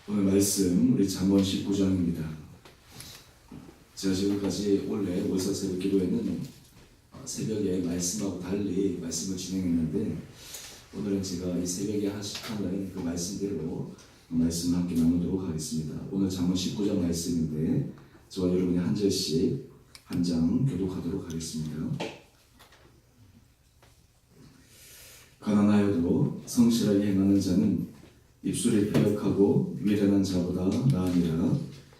오늘 말씀 우리 잠언 19장입니다. 제가 지금까지 원래 월사 새벽 기도회는 새벽에 말씀하고 달리 말씀을 진행했는데 오늘은 제가 이 새벽에 하는 그 말씀대로 말씀을 함께 나누도록 하겠습니다. 오늘 잠언 19장 말씀인데 저와 여러분이 한 절씩 한 장 교독하도록 하겠습니다. 가난하여도 성실하게 행하는 자는 입술이 패역하고 미련한 자보다 나으니라.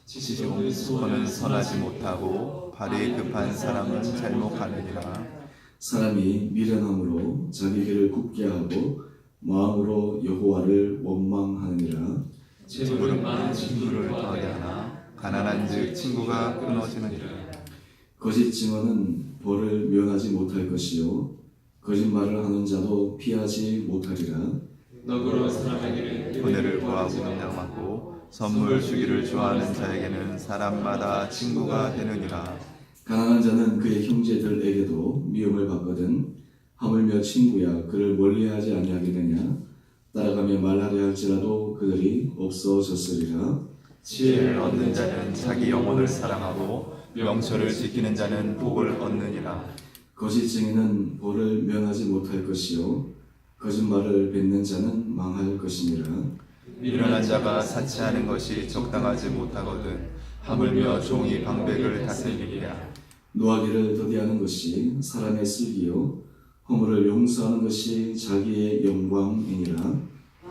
지식없는 손은 선하지 못하고 발이 급한 사람은 잘못하느니라. 사람이 미련함으로 자기 길을 굽게 하고 마음으로 여호와를 원망하느니라. 재물은 많은 친구를 더하게 하나 가난한즉 친구가 끊어지느니라. 거짓 증언은 벌을 면하지 못할 것이요 거짓말을 하는 자도 피하지 못하리라. 너그러운 사람에게는 은혜를 구하고 인정하고 선물 주기를 좋아하는 자에게는 사람마다 친구가 되느니라. 가난한 자는 그의 형제들에게도 미움을 받거든 하물며 친구야 그를 멀리하지 아니하겠느냐. 따라가며 말하려 할지라도 그들이 없어졌으리라. 지혜를 얻는 자는 자기 영혼을 사랑하고 명철을 지키는 자는 복을 얻느니라. 거짓 증인은 벌을 면하지 못할 것이요 거짓말을 뱉는 자는 망할 것이니라. 미련한 자가 사치하는 것이 적당하지 못하거든 하물며 종이 방백을 다스리리라. 노하기를 더디하는 것이 사람의 슬기요 허물을 용서하는 것이 자기의 영광이니라.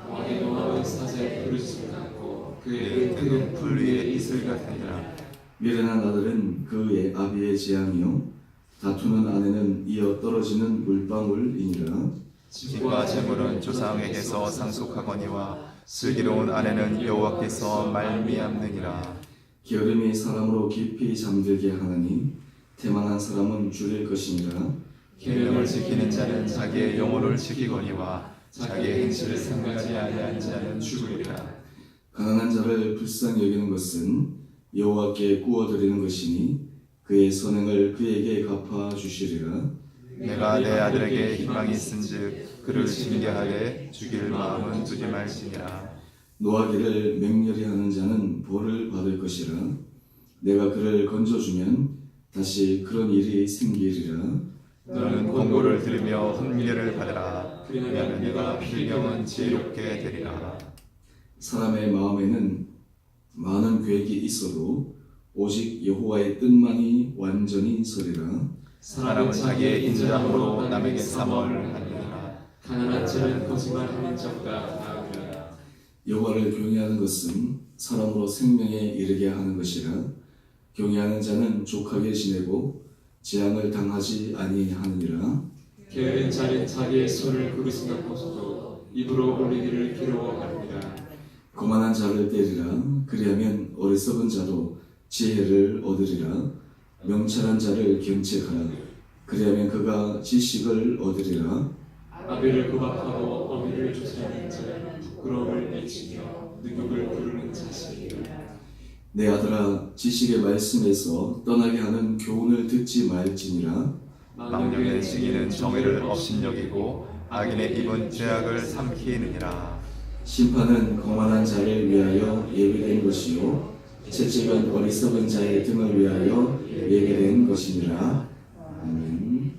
왕의 노함은 사자의 부르짖음 같고 그의 그의 등은 풀 위에 이슬 같으니라. 미련한 아들은 그의 아비의 재앙이요 다투는 아내는 이어 떨어지는 물방울이니라. 집과 재물은 조상에게서 상속하거니와 슬기로운 아내는 여호와께서 말미암느니라. 게으름이 사람으로 깊이 잠들게 하나니 태만한 사람은 줄일 것이니라. 계명을 지키는 자는 자기의 영혼을 지키거니와 자기의 행실을 상가지 아니한 자는 죽으리라. 가난한 자를 불쌍히 여기는 것은 여호와께 구워드리는 것이니 그의 선행을 그에게 갚아주시리라. 내가 내 아들에게 희망이 있은즉 그를 징계하되 죽일 마음은 두지 말지니라. 노하기를 맹렬히 하는 자는 벌을 받을 것이라. 내가 그를 건져주면 다시 그런 일이 생기리라. 너는 권고를 들으며 훈계를 받으라. 그리하면 네가 필경은 지혜롭게 되리라. 사람의 마음에는 많은 계획이 있어도 오직 여호와의 뜻만이 완전히 서리라. 사람은 자기의 인자함으로 남에게 사모를 하느니라. 가난한 자는 거짓말하는 자보다 나으리라. 여호와를 경외하는 것은 사람으로 생명에 이르게 하는 것이라. 경외하는 자는 족하게 지내고 재앙을 당하지 아니하느니라. 게으른 자는 자기의 손을 그릇에 넣고서도 입으로 올리기를 괴로워합니다. 거만한 자를 때리라. 그리하면 어리석은 자도 지혜를 얻으리라. 명철한 자를 경책하라. 그리하면 그가 지식을 얻으리라. 아비를 구박하고 어미를 조사하는 자는 부끄러움을 내치며 능욕을 부르는 자식이라. 내 아들아 지식의 말씀에서 떠나게 하는 교훈을 듣지 말지니라. 망령의 시기는 정의를 업신여기고 악인의 입은 죄악을 삼키느니라. 심판은 거만한 자를 위하여 예비된 것이요 채찍은 어리석은 자의 등을 위하여 예비된 것이니라. 아멘.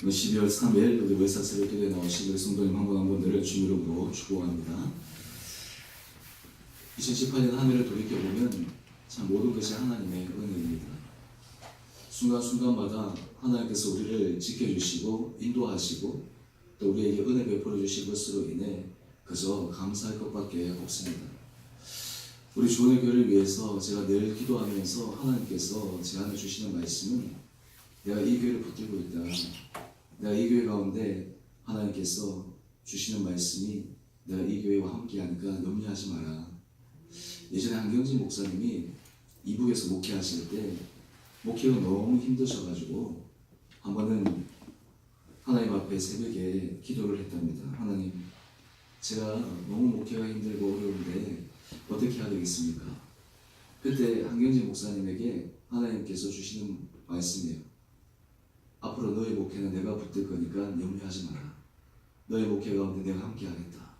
12월 3일 우리 외사새벽교회에 나오신 우리 성도님 한 분 한 분들을 주님으로 축복합니다. 2018년 한 해를 돌이켜보면 참 모든 것이 하나님의 은혜입니다. 순간순간마다 하나님께서 우리를 지켜주시고 인도하시고 또 우리에게 은혜 베풀어 주신 것으로 인해 그저 감사할 것밖에 없습니다. 우리 주원의 교회를 위해서 제가 늘 기도하면서 하나님께서 제안해 주시는 말씀은 내가 이 교회를 붙들고 있다. 내가 이 교회 가운데 하나님께서 주시는 말씀이 내가 이 교회와 함께하니까 염려하지 마라. 예전에 한경진 목사님이 이북에서 목회하실 때 목회가 너무 힘드셔가지고 한 번은 하나님 앞에 새벽에 기도를 했답니다. 하나님, 제가 너무 목회가 힘들고 어려운데 어떻게 해야 되겠습니까? 그때 한경진 목사님에게 하나님께서 주시는 말씀이에요. 앞으로 너의 목회는 내가 붙들 거니까 염려하지 마라. 너의 목회 가운데 내가 함께 하겠다.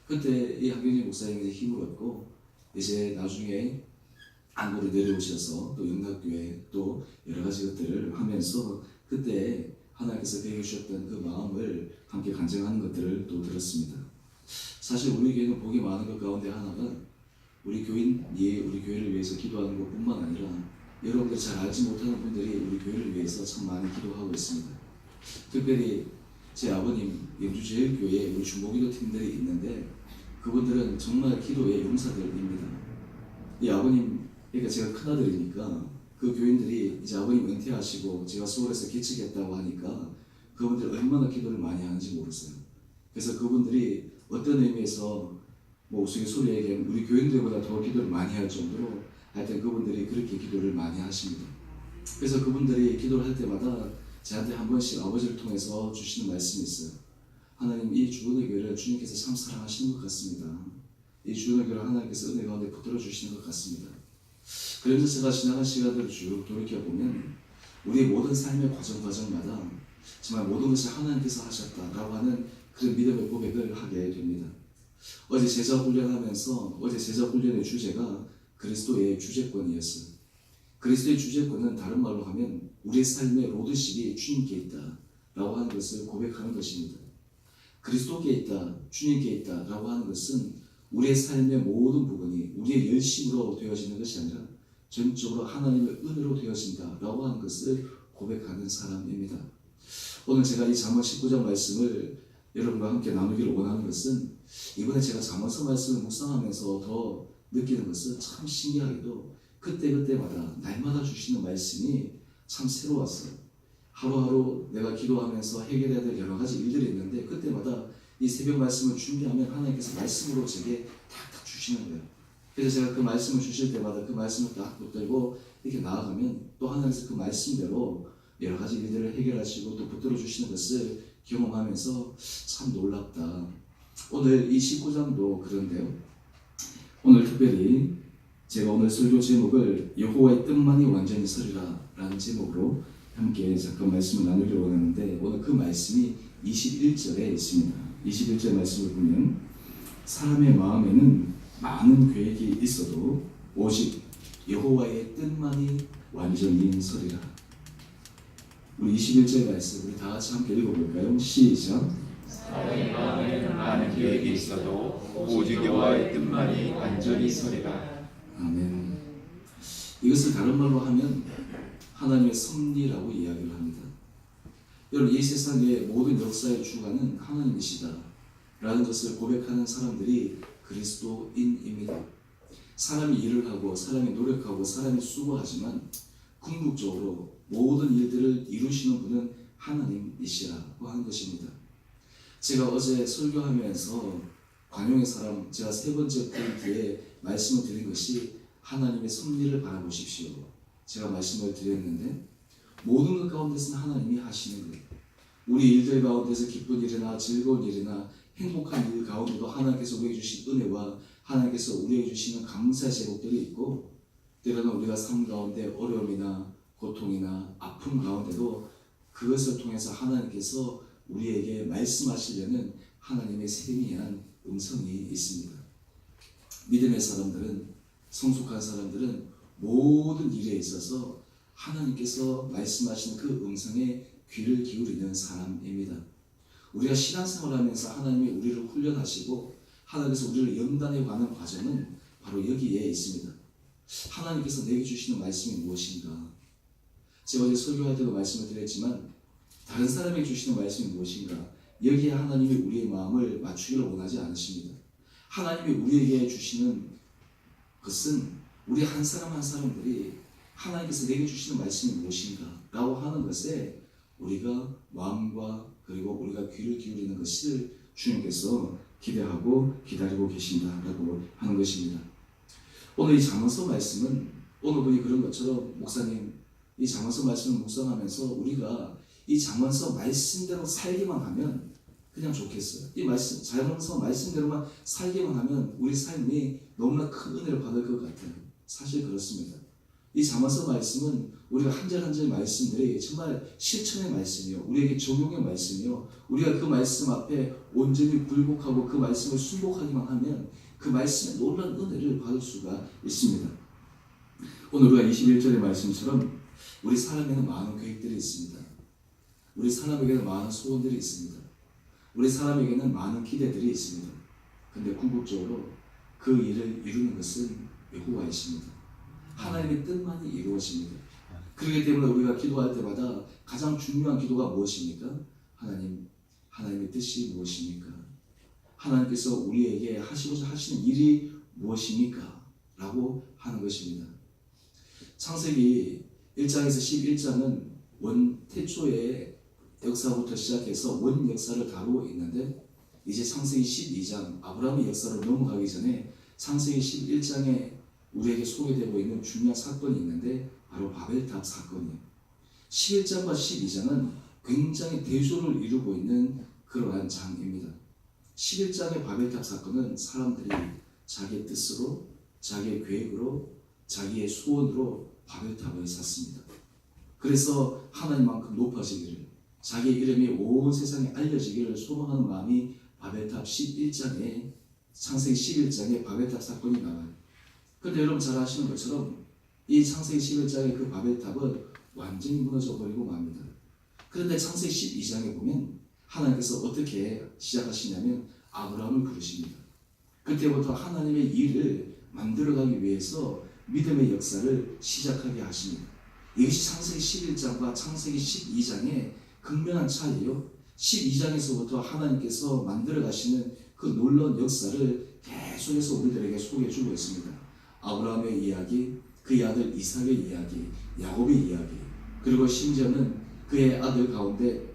그때 이 한경진 목사님이 힘을 얻고 이제 나중에 안고를 내려오셔서 또 영락교회 또 여러 가지 것들을 하면서 그때 하나님께서 배워 주셨던 그 마음을 함께 간증하는 것들을 또 들었습니다. 사실 우리 교회는 복이 많은 것 가운데 하나가 우리 교인이 우리 교회를 위해서 기도하는 것뿐만 아니라 여러분들 잘 알지 못하는 분들이 우리 교회를 위해서 참 많이 기도하고 있습니다. 특별히 제 아버님 영주제일교회에 우리 중보기도 팀들이 있는데 그분들은 정말 기도의 용사들입니다. 이 아버님, 그러니까 제가 큰아들이니까 그 교인들이 이제 아버님 은퇴하시고 제가 서울에서 개척했다고 하니까 그분들 얼마나 기도를 많이 하는지 모르겠어요. 그래서 그분들이 어떤 의미에서 뭐 우스갯소리에게 우리 교인들보다 더 기도를 많이 할 정도로 하여튼 그분들이 그렇게 기도를 많이 하십니다. 그래서 그분들이 기도를 할 때마다 저한테 한 번씩 아버지를 통해서 주시는 말씀이 있어요. 하나님, 이 주은의 교회를 주님께서 참 사랑하시는 것 같습니다. 이 주은의 교회를 하나님께서 은혜 가운데 붙들어 주시는 것 같습니다. 그러면서 제가 지나간 시간들을 쭉 돌이켜보면 우리의 모든 삶의 과정마다 정말 모든 것을 하나님께서 하셨다라고 하는 그런 믿음의 고백을 하게 됩니다. 어제 제자 훈련하면서 어제 제자 훈련의 주제가 그리스도의 주재권이었어요. 그리스도의 주재권은 다른 말로 하면 우리의 삶의 로드십이 주님께 있다 라고 하는 것을 고백하는 것입니다. 그리스도께 있다, 주님께 있다 라고 하는 것은 우리의 삶의 모든 부분이 우리의 열심으로 되어지는 것이 아니라 전적으로 하나님의 은혜로 되어진다 라고 하는 것을 고백하는 사람입니다. 오늘 제가 이 잠언 19장 말씀을 여러분과 함께 나누기를 원하는 것은 이번에 제가 잠언서 말씀을 묵상하면서 더 느끼는 것은 참 신기하게도 그때그때마다 날마다 주시는 말씀이 참 새로웠어요. 하루하루 내가 기도하면서 해결해야 될 여러 가지 일들이 있는데 그때마다 이 새벽 말씀을 준비하면 하나님께서 말씀으로 제게 탁탁 주시는 거예요. 그래서 제가 그 말씀을 주실 때마다 그 말씀을 딱 붙들고 이렇게 나아가면 또 하나님께서 그 말씀대로 여러 가지 일들을 해결하시고 또 붙들어 주시는 것을 경험하면서 참 놀랍다. 오늘 이 19장도 그런데요. 오늘 특별히 제가 오늘 설교 제목을 여호와의 뜻만이 완전히 서리라 라는 제목으로 함께 잠깐 말씀을 나누기를 원하는데 오늘 그 말씀이 21절에 있습니다. 21절 말씀을 보면 사람의 마음에는 많은 계획이 있어도 오직 여호와의 뜻만이 완전히 서리라. 우리 21절 말씀 우리 다 같이 함께 읽어볼까요? 시작. 사람의 마음에는 많은 계획이 있어도 오직 여호와의 뜻만이 완전히 서리라. 아멘. 이것을 다른 말로 하면 하나님의 섭리라고 이야기를 합니다. 여러분, 이 세상의 모든 역사의 주관은 하나님이시다 라는 것을 고백하는 사람들이 그리스도인입니다. 사람이 일을 하고 사람이 노력하고 사람이 수고하지만 궁극적으로 모든 일들을 이루시는 분은 하나님이시라고 하는 것입니다. 제가 어제 설교하면서 관용의 사람 제가 세 번째 포인트에 말씀을 드린 것이 하나님의 섭리를 바라보십시오. 제가 말씀을 드렸는데 모든 것 가운데서는 하나님이 하시는 거예요. 우리 일들 가운데서 기쁜 일이나 즐거운 일이나 행복한 일 가운데도 하나님께서 우리에게 주신 은혜와 하나님께서 우리에게 주시는 감사의 제목들이 있고 때로는 우리가 삶 가운데 어려움이나 고통이나 아픔 가운데도 그것을 통해서 하나님께서 우리에게 말씀하시려는 하나님의 세미한 음성이 있습니다. 믿음의 사람들은 성숙한 사람들은 모든 일에 있어서 하나님께서 말씀하시는 그 음성에 귀를 기울이는 사람입니다. 우리가 신앙생활을 하면서 하나님이 우리를 훈련하시고 하나님께서 우리를 연단해 가는 과정은 바로 여기에 있습니다. 하나님께서 내게 주시는 말씀이 무엇인가? 제가 어제 설교할 때도 말씀을 드렸지만 다른 사람에게 주시는 말씀이 무엇인가? 여기에 하나님이 우리의 마음을 맞추기를 원하지 않으십니다. 하나님이 우리에게 주시는 것은 우리 한 사람 한 사람들이 하나님께서 내게 주시는 말씀이 무엇인가? 라고 하는 것에 우리가 마음과 그리고 우리가 귀를 기울이는 것을 주님께서 기대하고 기다리고 계신다라고 하는 것입니다. 오늘 이 잠언서 말씀은 어느 분이 그런 것처럼 목사님 이 잠언서 말씀을 묵상하면서 우리가 이 잠언서 말씀대로 살기만 하면 그냥 좋겠어요. 이 말씀 잠언서 말씀대로만 살기만 하면 우리 삶이 너무나 큰 은혜를 받을 것 같아요. 사실 그렇습니다. 이 잠언서 말씀은 우리가 한 절 한 절 말씀들이 정말 실천의 말씀이요, 우리에게 적용의 말씀이요, 우리가 그 말씀 앞에 온전히 굴복하고 그 말씀을 순복하기만 하면 그 말씀의 놀라운 은혜를 받을 수가 있습니다. 오늘 우리가 21절의 말씀처럼 우리 사람에는 많은 계획들이 있습니다. 우리 사람에게는 많은 소원들이 있습니다. 우리 사람에게는 많은 기대들이 있습니다. 근데 궁극적으로 그 일을 이루는 것은 여호와이십니다. 하나님의 뜻만이 이루어집니다. 그렇기 때문에 우리가 기도할 때마다 가장 중요한 기도가 무엇입니까? 하나님의 뜻이 무엇입니까? 하나님께서 우리에게 하시고자 하시는 일이 무엇입니까? 라고 하는 것입니다. 창세기 1장에서 11장은 태초의 역사부터 시작해서 원 역사를 다루고 있는데, 이제 창세기 12장 아브라함의 역사로 넘어가기 전에 창세기 11장에 우리에게 소개되고 있는 중요한 사건이 있는데 바로 바벨탑 사건이에요. 11장과 12장은 굉장히 대조를 이루고 있는 그러한 장입니다. 11장의 바벨탑 사건은 사람들이 자기의 뜻으로, 자기의 계획으로, 자기의 소원으로 바벨탑을 샀습니다. 그래서 하나님만큼 높아지기를, 자기의 이름이 온 세상에 알려지기를 소망하는 마음이 바벨탑 11장에, 창세기 11장에 바벨탑 사건이 나와요. 그런데 여러분 잘 아시는 것처럼 이 창세기 11장의 그 바벨탑은 완전히 무너져 버리고 맙니다. 그런데 창세기 12장에 보면 하나님께서 어떻게 시작하시냐면 아브라함을 부르십니다. 그때부터 하나님의 일을 만들어가기 위해서 믿음의 역사를 시작하게 하십니다. 이것이 창세기 11장과 창세기 12장의 극명한 차이요. 12장에서부터 하나님께서 만들어 가시는 그 놀라운 역사를 계속해서 우리들에게 소개해 주고 있습니다. 아브라함의 이야기, 그의 아들 이삭의 이야기, 야곱의 이야기, 그리고 심지어는 그의 아들 가운데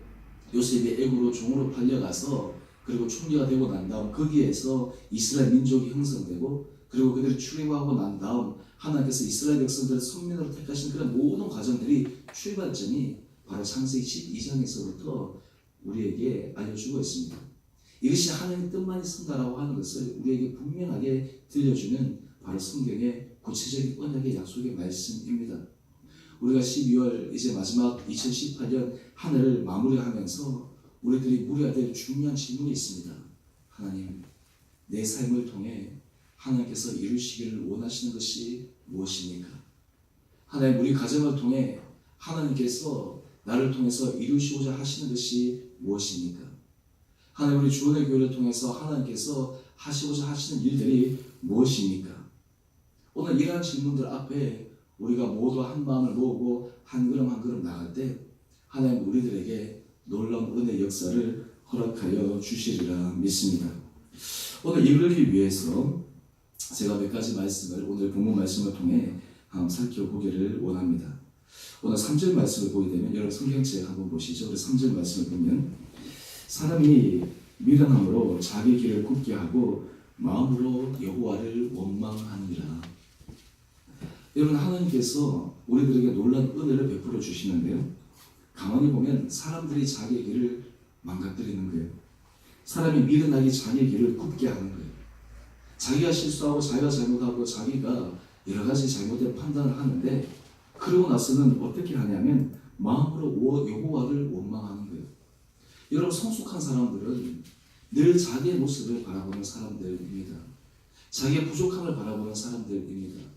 요셉이 애굽으로 종으로 팔려가서 그리고 총리가 되고 난 다음 거기에서 이스라엘 민족이 형성되고, 그리고 그들이 출애굽하고 난 다음 하나님께서 이스라엘 백성들을 선민으로 택하신 그런 모든 과정들이 출발점이 바로 창세기 12장에서부터 우리에게 알려주고 있습니다. 이것이 하나님의 뜻만이 선다라고 하는 것을 우리에게 분명하게 들려주는 바로 성경의 구체적인 언약의 약속의 말씀입니다. 우리가 12월 이제 마지막 2018년 한 해를 마무리하면서 우리들이 물어야 될 중요한 질문이 있습니다. 하나님, 내 삶을 통해 하나님께서 이루시기를 원하시는 것이 무엇입니까? 하나님, 우리 가정을 통해 하나님께서 나를 통해서 이루시고자 하시는 것이 무엇입니까? 하나님, 우리 주원의 교회를 통해서 하나님께서 하시고자 하시는 일들이 무엇입니까? 오늘 이러한 질문들 앞에 우리가 모두 한 마음을 모으고 한 걸음 한 걸음 나갈 때 하나님 우리들에게 놀라운 은혜 역사를 허락하여 주시리라 믿습니다. 오늘 이루기 위해서 제가 몇 가지 말씀을 오늘 본문 말씀을 통해 한번 살펴보기를 원합니다. 오늘 3절 말씀을 보게 되면, 여러분 성경책 한번 보시죠. 우리 3절 말씀을 보면, 사람이 미련함으로 자기 길을 굽게 하고 마음으로 여호와를 원망하니라. 여러분, 하나님께서 우리들에게 놀라운 은혜를 베풀어 주시는데요, 가만히 보면 사람들이 자기의 길을 망가뜨리는 거예요. 사람이 미련하게 자기의 길을 굽게 하는 거예요. 자기가 실수하고 자기가 잘못하고 자기가 여러 가지 잘못된 판단을 하는데, 그러고 나서는 어떻게 하냐면 마음으로 여호와를 원망하는 거예요. 여러분, 성숙한 사람들은 늘 자기의 모습을 바라보는 사람들입니다. 자기의 부족함을 바라보는 사람들입니다.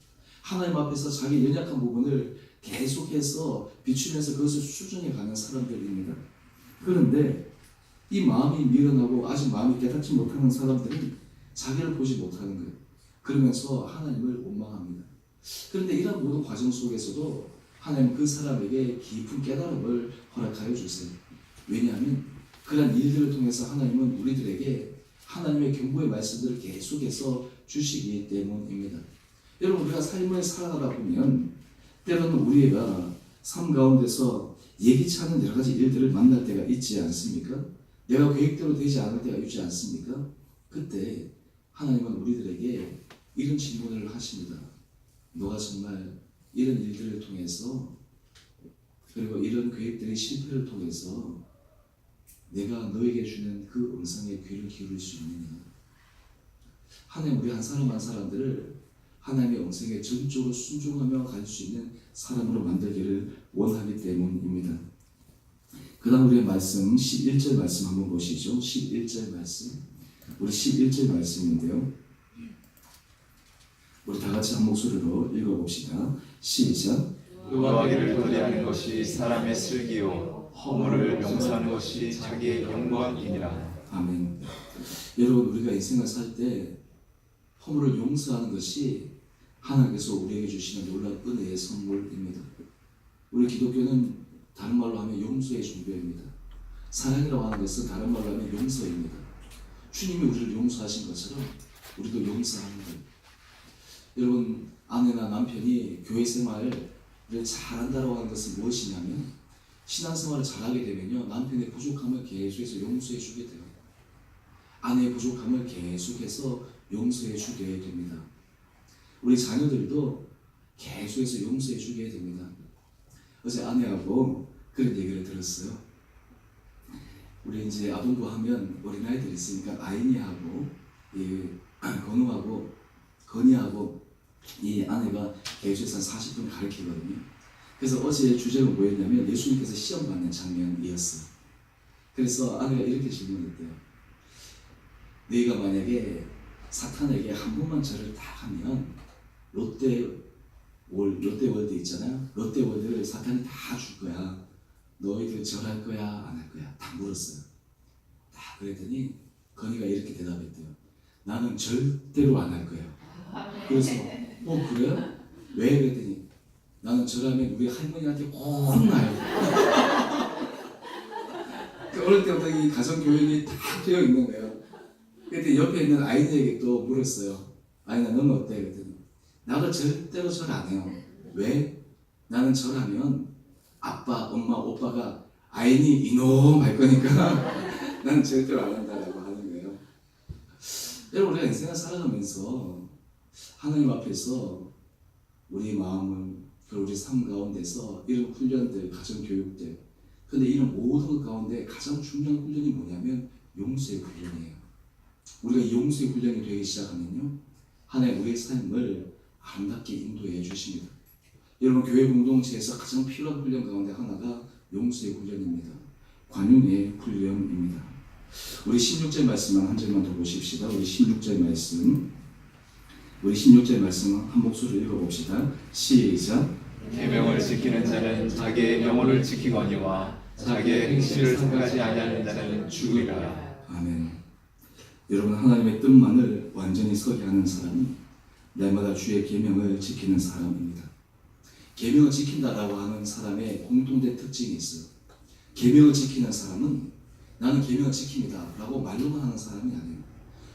하나님 앞에서 자기 연약한 부분을 계속해서 비추면서 그것을 수정해 가는 사람들입니다. 그런데 이 마음이 미련하고 아직 마음이 깨닫지 못하는 사람들은 자기를 보지 못하는 거예요. 그러면서 하나님을 원망합니다. 그런데 이런 모든 과정 속에서도 하나님 그 사람에게 깊은 깨달음을 허락하여 주세요. 왜냐하면 그런 일들을 통해서 하나님은 우리들에게 하나님의 경고의 말씀들을 계속해서 주시기 때문입니다. 여러분, 우리가 삶을 살아가다 보면 때로는 우리가 삶 가운데서 예기치 않은 여러 가지 일들을 만날 때가 있지 않습니까? 내가 계획대로 되지 않을 때가 있지 않습니까? 그때 하나님은 우리들에게 이런 질문을 하십니다. 너가 정말 이런 일들을 통해서, 그리고 이런 계획들의 실패를 통해서 내가 너에게 주는 그 음성에 귀를 기울일 수 있느냐? 하나님, 우리 한 사람 한 사람들을 하나님의 영생에 전적으로 순종하며 갈 수 있는 사람으로 만들기를 원하기 때문입니다. 그 다음 우리의 말씀 11절 말씀 한번 보시죠. 11절 말씀, 우리 11절 말씀인데요, 우리 다 같이 한 목소리로 읽어봅시다. 시작. 노하기를 더디하는 것이 사람의 슬기요 허물을 용서하는 것이 자기의 영광이니라. 아멘. 여러분, 우리가 인생을 살 때 허물을 용서하는 것이 하나님께서 우리에게 주시는 놀라운 은혜의 선물입니다. 우리 기독교는 다른 말로 하면 용서의 종교입니다. 사랑이라고 하는 것은 다른 말로 하면 용서입니다. 주님이 우리를 용서하신 것처럼 우리도 용서하는 거예요. 여러분, 아내나 남편이 교회 생활을 잘한다고 하는 것은 무엇이냐면, 신앙생활을 잘하게 되면요, 남편의 부족함을 계속해서 용서해 주게 돼요. 아내의 부족함을 계속해서 용서해 주게 됩니다. 우리 자녀들도 계속해서 용서해 주게 됩니다. 어제 아내하고 그런 얘기를 들었어요. 우리 이제 아동부 하면 어린아이들이 있으니까 아이니하고 건우하고 이 아내가 계속해서 한 40분 가르치거든요. 그래서 어제 주제가 뭐였냐면 예수님께서 시험 받는 장면이었어요. 그래서 아내가 이렇게 질문했대요. 너희가 만약에 사탄에게 한 번만 절을 딱 하면 롯데월드 있잖아요. 롯데월드를 사탄이 다 줄 거야. 너희들 절할 거야, 안 할 거야? 다 물었어요. 다 그랬더니 건이가 이렇게 대답했대요. 나는 절대로 안 할 거야. 그래서 그래요? 왜? 그랬더니 나는 절하면 우리 할머니한테 혼나요. 어릴 때부터 이 가정교육이 다 되어 있는 거예요. 그때 옆에 있는 아이들에게 또 물었어요. 아이나 너는 어때? 그랬더니 나도 절대로 절 안 해요. 왜? 나는 절하면 아빠, 엄마, 오빠가 아이니 이놈 할 거니까 나는 절대로 안 한다라고 하는 거예요. 여러분, 우리가 인생을 살아가면서 하나님 앞에서 우리 마음을, 그리고 우리 삶 가운데서 이런 훈련들, 가정교육들, 근데 이런 모든 것 가운데 가장 중요한 훈련이 뭐냐면 용서의 훈련이에요. 우리가 이 용서의 훈련이 되기 시작하면요, 하나님 우리의 삶을 아름답게 인도해 주십니다. 여러분, 교회 공동체에서 가장 필요한 훈련 가운데 하나가 용서의 훈련입니다. 관용의 훈련입니다. 우리 16절 말씀만 한 절만 더 보십시다. 우리 16절 말씀 한 목소리로 읽어봅시다. 시작. 계명을 지키는 자는 자기의 영혼을 지키거니와 자기의 행실을 생각하지 아니하는 자는 죽으리라. 아멘. 여러분, 하나님의 뜻만을 완전히 서게 하는 사람은 날마다 주의 계명을 지키는 사람입니다. 계명을 지킨다라고 하는 사람의 공통된 특징이 있어요. 계명을 지키는 사람은 나는 계명을 지킵니다 라고 말로만 하는 사람이 아니에요.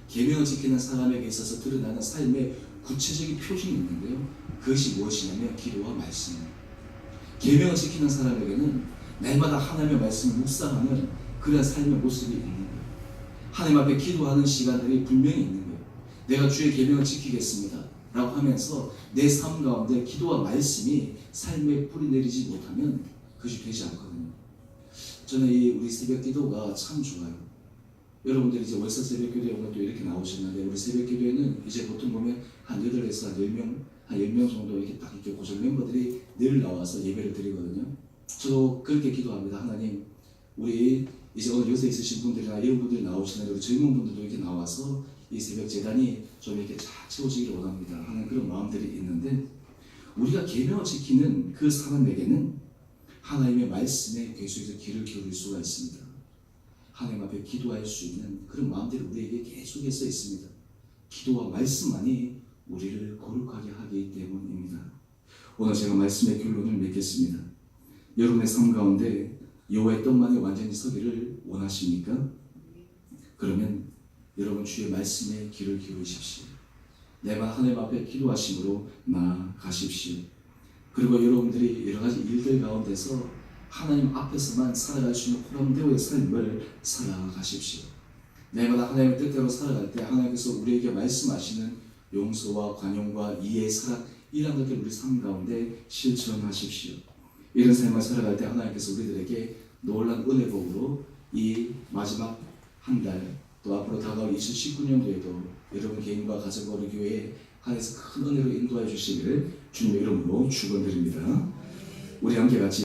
계명을 지키는 사람에게 있어서 드러나는 삶의 구체적인 표징이 있는데요, 그것이 무엇이냐면 기도와 말씀이에요. 계명을 지키는 사람에게는 날마다 하나님의 말씀을 묵상하는 그런 삶의 모습이 있는 거예요. 하나님 앞에 기도하는 시간들이 분명히 있는 거예요. 내가 주의 계명을 지키겠습니다 라고 하면서 내 삶 가운데 기도와 말씀이 삶에 뿌리 내리지 못하면 그것이 되지 않거든요. 저는 이 우리 새벽 기도가 참 좋아요. 여러분들이 이제 월서 새벽 기도에 오늘 또 이렇게 나오셨는데, 우리 새벽 기도에는 이제 보통 보면 한 8에서 한 10명 정도 이렇게 딱 이렇게 고정 멤버들이 늘 나와서 예배를 드리거든요. 저도 그렇게 기도합니다. 하나님, 우리 이제 오늘 요새 있으신 분들이나 이런 분들이 나오시는데 우리 젊은 분들도 이렇게 나와서 이 새벽 재단이 좀 이렇게 쫙 채워지기를 원합니다 하는 그런 마음들이 있는데, 우리가 계명을 지키는 그 사람에게는 하나님의 말씀에 계속해서 귀를 기울일 수가 있습니다. 하나님 앞에 기도할 수 있는 그런 마음들이 우리에게 계속해서 있습니다. 기도와 말씀만이 우리를 거룩하게 하기 때문입니다. 오늘 제가 말씀의 결론을 맺겠습니다. 여러분의 삶 가운데 여호와의 뜻만이 완전히 서기를 원하십니까? 그러면 여러분 주의 말씀에 귀를 기울이십시오. 내가 하나님 앞에 기도하심으로 나아가십시오. 그리고 여러분들이 여러 가지 일들 가운데서 하나님 앞에서만 살아갈 수 있는 호람대오의 삶을 살아가십시오. 내마다 하나님의 뜻대로 살아갈 때 하나님께서 우리에게 말씀하시는 용서와 관용과 이해의 사랑, 이런 것들 우리 삶 가운데 실천하십시오. 이런 삶을 살아갈 때 하나님께서 우리들에게 놀라운 은혜복으로 이 마지막 한 달, 또 앞으로 다가올 2019년도에도 여러분 개인과 가정과 우리 교회에 안에서 큰 은혜로 인도해 주시기를 주님의 이름으로 축원드립니다. 우리 함께 같이